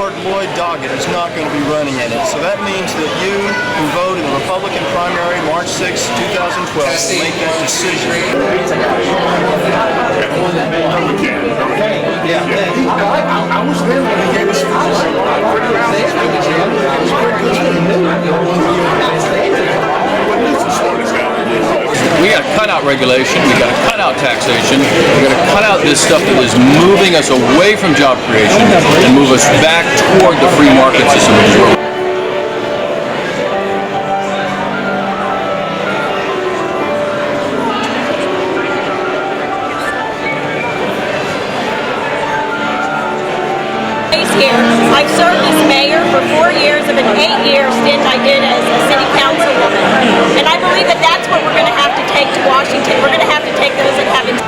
Lord Lloyd Doggett is not going to be running in it. So that means that you, who voted in the Republican primary March 6, 2012, will make that decision. I was there when he gave us We got to cut out regulation, we got to cut out taxation, we got to cut out this stuff that is moving us away from job creation and move us back toward the free market system of the world. Here. I've served as mayor for 4 years of an 8-year stint I did as a city councilwoman. And I believe that that's what we're going to have to take to Washington. We're going to have to take those that haven't.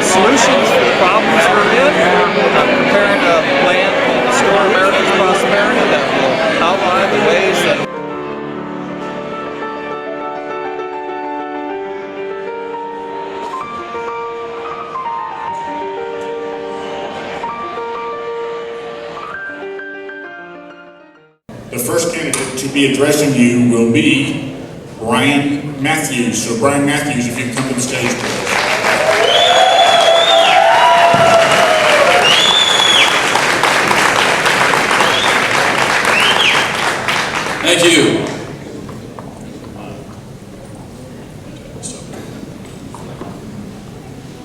Solutions for the problems we're in. I'm preparing a plan called Restore America's Prosperity that will outline the ways that the first candidate to be addressing you will be Brian Matthews. So Brian Matthews, if you can come to the stage, please. Thank you.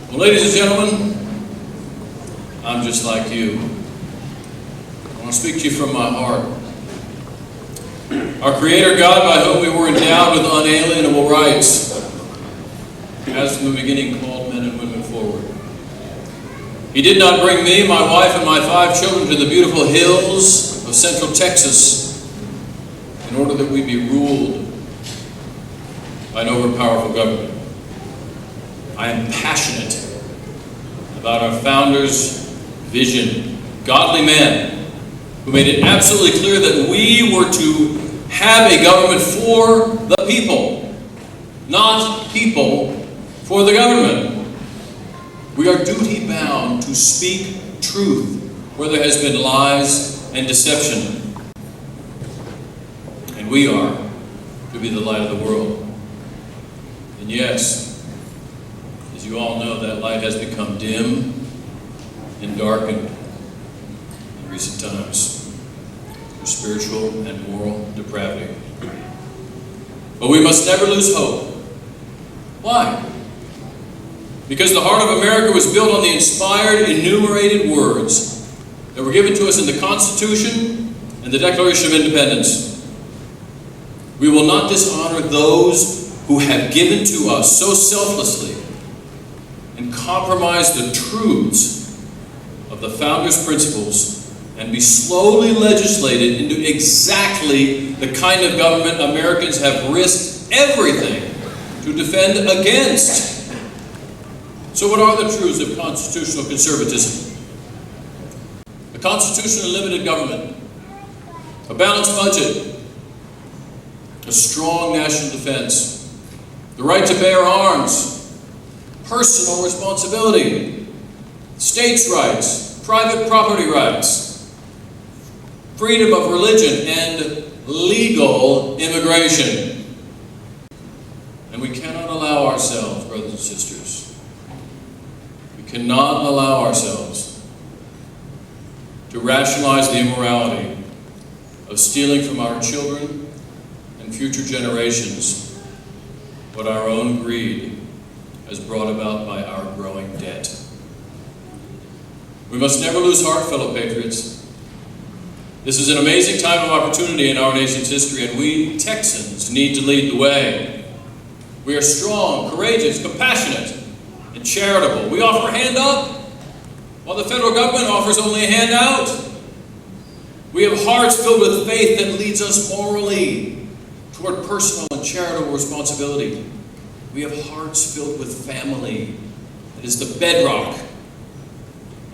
Well, ladies and gentlemen, I'm just like you. I want to speak to you from my heart. Our Creator God, by whom we were endowed with unalienable rights, has from the beginning called men and women forward. He did not bring me, my wife, and my 5 children to the beautiful hills of central Texas in order that we be ruled by an overpowerful government. I am passionate about our founders' vision, godly men who made it absolutely clear that we were to have a government for the people, not people for the government. We are duty-bound to speak truth where there has been lies and deception. And we are to be the light of the world. And yes, as you all know, that light has become dim and darkened in recent times through spiritual and moral depravity. But we must never lose hope. Why? Because the heart of America was built on the inspired, enumerated words that were given to us in the Constitution and the Declaration of Independence. We will not dishonor those who have given to us so selflessly and compromise the truths of the Founders' principles and be slowly legislated into exactly the kind of government Americans have risked everything to defend against. So what are the truths of constitutional conservatism? A constitutional limited government, a balanced budget, a strong national defense, the right to bear arms, personal responsibility, states' rights, private property rights, freedom of religion, and legal immigration. And we cannot allow ourselves, brothers and sisters, we cannot allow ourselves to rationalize the immorality of stealing from our children and future generations what our own greed has brought about by our growing debt. We must never lose heart, fellow patriots. This is an amazing time of opportunity in our nation's history, and we Texans need to lead the way. We are strong, courageous, compassionate, and charitable. We offer a hand up, while the federal government offers only a hand out. We have hearts filled with faith that leads us morally toward personal and charitable responsibility. We have hearts filled with family that is the bedrock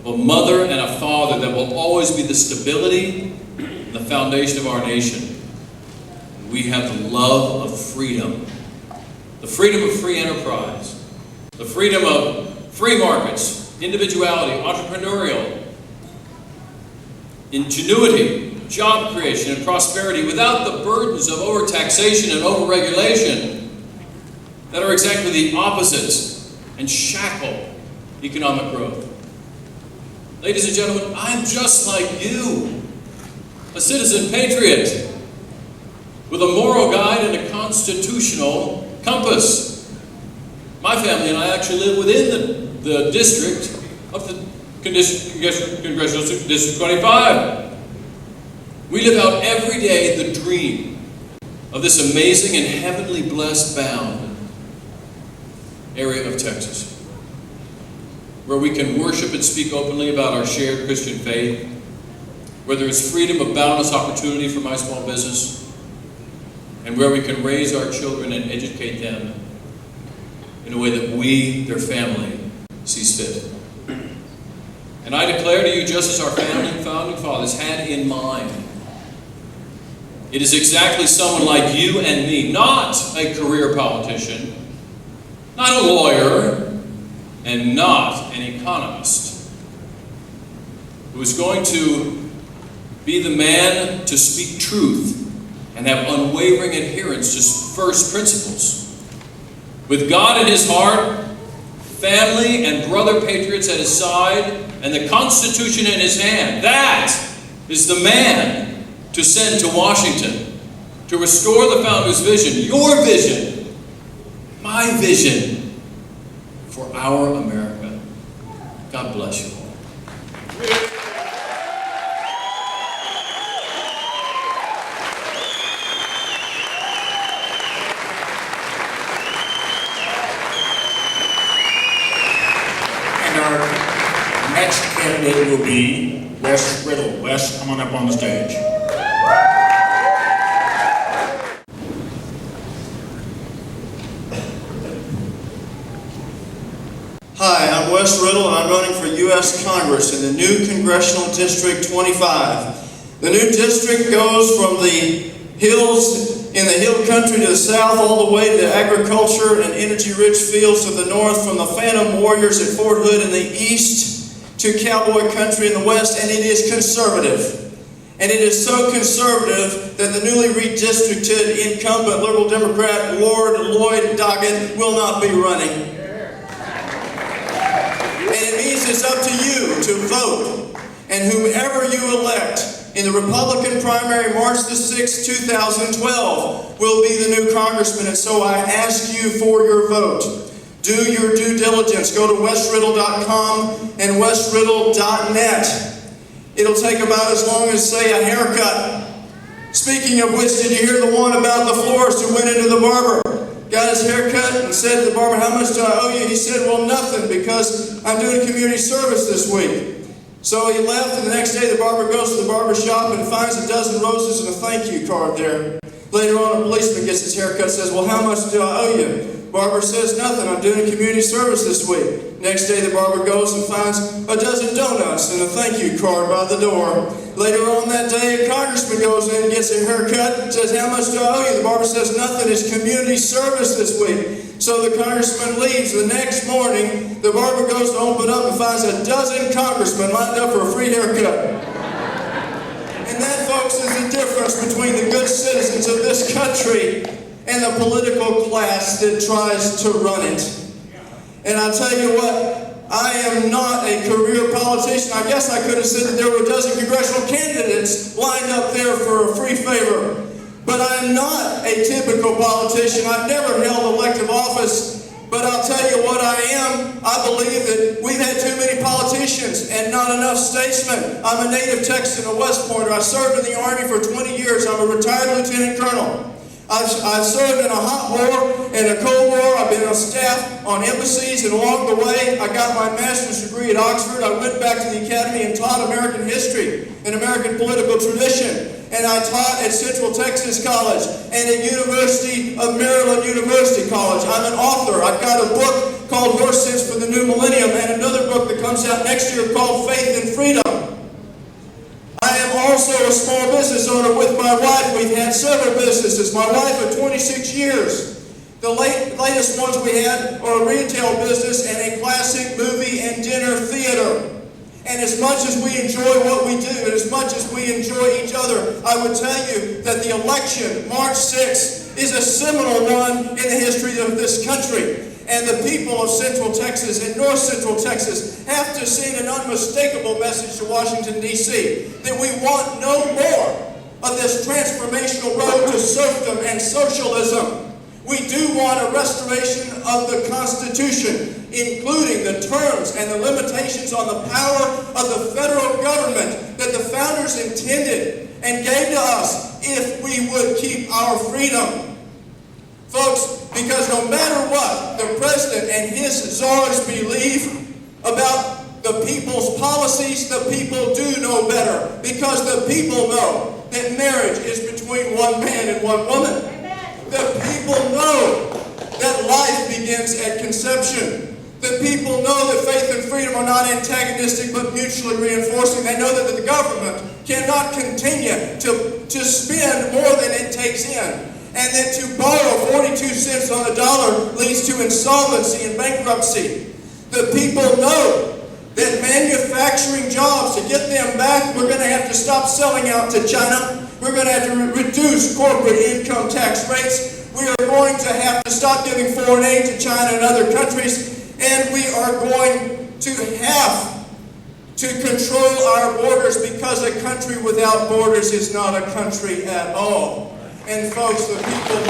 of a mother and a father that will always be the stability and the foundation of our nation. We have the love of freedom, the freedom of free enterprise, the freedom of free markets, individuality, entrepreneurial, ingenuity, job creation, and prosperity without the burdens of overtaxation and overregulation that are exactly the opposite and shackle economic growth. Ladies and gentlemen, I'm just like you, a citizen patriot with a moral guide and a constitutional compass. My family and I actually live within the district of the Congressional District 25. We live out every day the dream of this amazing and heavenly blessed bound area of Texas, where we can worship and speak openly about our shared Christian faith, where there is freedom of boundless opportunity for my small business, and where we can raise our children and educate them in a way that we, their family, sees fit. And I declare to you, just as our founding fathers had in mind, it is exactly someone like you and me, not a career politician, not a lawyer, and not an economist, who is going to be the man to speak truth and have unwavering adherence to first principles. With God in his heart, family and brother patriots at his side, and the Constitution in his hand, that is the man to send to Washington to restore the founder's vision, your vision, my vision for our America. God bless you all. Next candidate will be Wes Riddle. Wes, come on up on the stage. Hi, I'm Wes Riddle, and I'm running for U.S. Congress in the new Congressional District 25. The new district goes from the hills in the hill country to the south all the way to agriculture and energy-rich fields to the north, from the Phantom Warriors at Fort Hood in the east to cowboy country in the west, and it is conservative. And it is so conservative that the newly redistricted incumbent Liberal Democrat Ward Lloyd Doggett will not be running. And it means it's up to you to vote, and whomever you elect in the Republican primary March the 6th, 2012 will be the new congressman, and so I ask you for your vote. Do your due diligence. Go to wesriddle.com and wesriddle.net. It'll take about as long as, say, a haircut. Speaking of which, did you hear the one about the florist who went into the barber, got his hair cut, and said to the barber, "How much do I owe you?" He said, "Well, nothing, because I'm doing community service this week." So he left, and the next day the barber goes to the barber shop and finds a dozen roses and a thank you card there. Later on, a policeman gets his hair cut and says, "Well, how much do I owe you?" Barber says, "Nothing, I'm doing community service this week." Next day the barber goes and finds a dozen donuts and a thank you card by the door. Later on that day, a congressman goes in and gets a haircut and says, "How much do I owe you?" The barber says, "Nothing, it's community service this week." So the congressman leaves. The next morning, the barber goes to open up and finds a dozen congressmen lined up for a free haircut. And that, folks, is the difference between the good citizens of this country and the political class that tries to run it. And I'll tell you what, I am not a career politician. I guess I could have said that there were a dozen congressional candidates lined up there for a free favor. But I am not a typical politician. I've never held elective office. But I'll tell you what I am. I believe that we've had too many politicians and not enough statesmen. I'm a native Texan, a West Pointer. I served in the Army for 20 years. I'm a retired lieutenant colonel. I've served in a hot war and a cold war. I've been on staff on embassies, and along the way, I got my master's degree at Oxford. I went back to the academy and taught American history and American political tradition. And I taught at Central Texas College and at University of Maryland University College. I'm an author. I've got a book called Horse Sense for the New Millennium and another book that comes out next year called Faith and Freedom. I am also a small business owner with my wife. We've had several businesses. My wife for 26 years. The latest ones we had are a retail business and a classic movie and dinner theater. And as much as we enjoy what we do, and as much as we enjoy each other, I would tell you that the election, March 6th, is a seminal one in the history of this country. And the people of Central Texas and North Central Texas have to send an unmistakable message to Washington, D.C. that we want no more of this transformational road to serfdom and socialism. We do want a restoration of the Constitution, including the terms and the limitations on the power of the federal government that the founders intended and gave to us if we would keep our freedom. Folks, because no matter what the president and his czars believe about the people's policies, the people do know better, because the people know that marriage is between one man and one woman. The people know that life begins at conception. The people know that faith and freedom are not antagonistic but mutually reinforcing. They know that the government cannot continue to spend more than it takes in, and that to borrow 42 cents on the dollar leads to insolvency and bankruptcy. The people know that manufacturing jobs, to get them back, we're going to have to stop selling out to China. We're going to have to reduce corporate income tax rates. We are going to have to stop giving foreign aid to China and other countries. And we are going to have to control our borders, because a country without borders is not a country at all. And folks, the people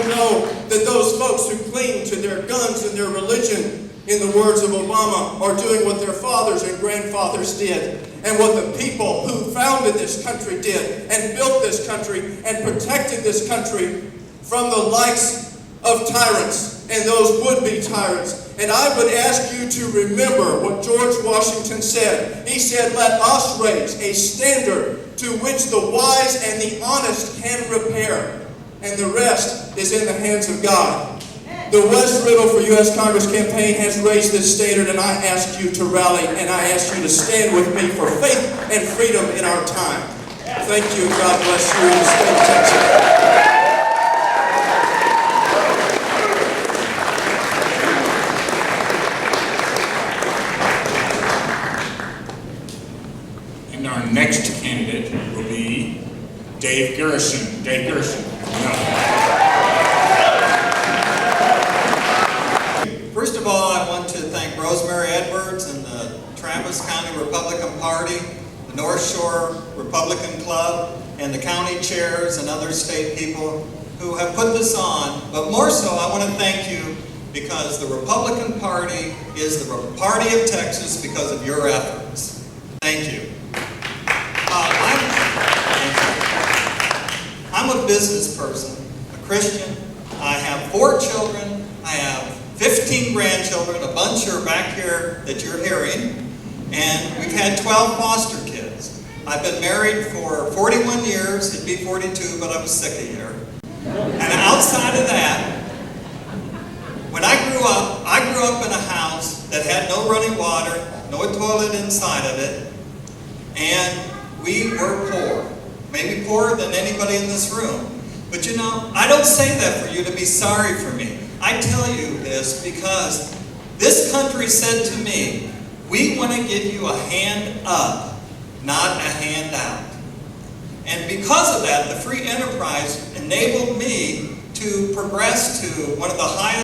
know that those folks who cling to their guns and their religion, in the words of Obama, are doing what their fathers and grandfathers did, and what the people who founded this country did, and built this country, and protected this country from the likes of tyrants and those would-be tyrants. And I would ask you to remember what George Washington said. He said, "Let us raise a standard to which the wise and the honest can repair, and the rest is in the hands of God." The West Riddle for U.S. Congress campaign has raised this standard, and I ask you to rally, and I ask you to stand with me for faith and freedom in our time. Thank you, and God bless you in the state of Texas. And our next candidate will be Dave Garrison. Dave Garrison. No. First of all, I want to thank Rosemary Edwards and the Travis County Republican Party, the North Shore Republican Club, and the county chairs and other state people who have put this on. But more so, I want to thank you, because the Republican Party is the party of Texas because of your efforts. Thank you. I'm a business person, a Christian. I have 4 children. I have 15 grandchildren. A bunch are back here that you're hearing. And we've had 12 foster kids. I've been married for 41 years. It'd be 42, but I was sick a year. And outside of that, when I grew up in a house that had no running water, no toilet inside of it, and we were poor. Maybe poorer than anybody in this room. But you know, I don't say that for you to be sorry for me. I tell you this because this country said to me, we want to give you a hand up, not a hand out. And because of that, the free enterprise enabled me to progress to one of the highest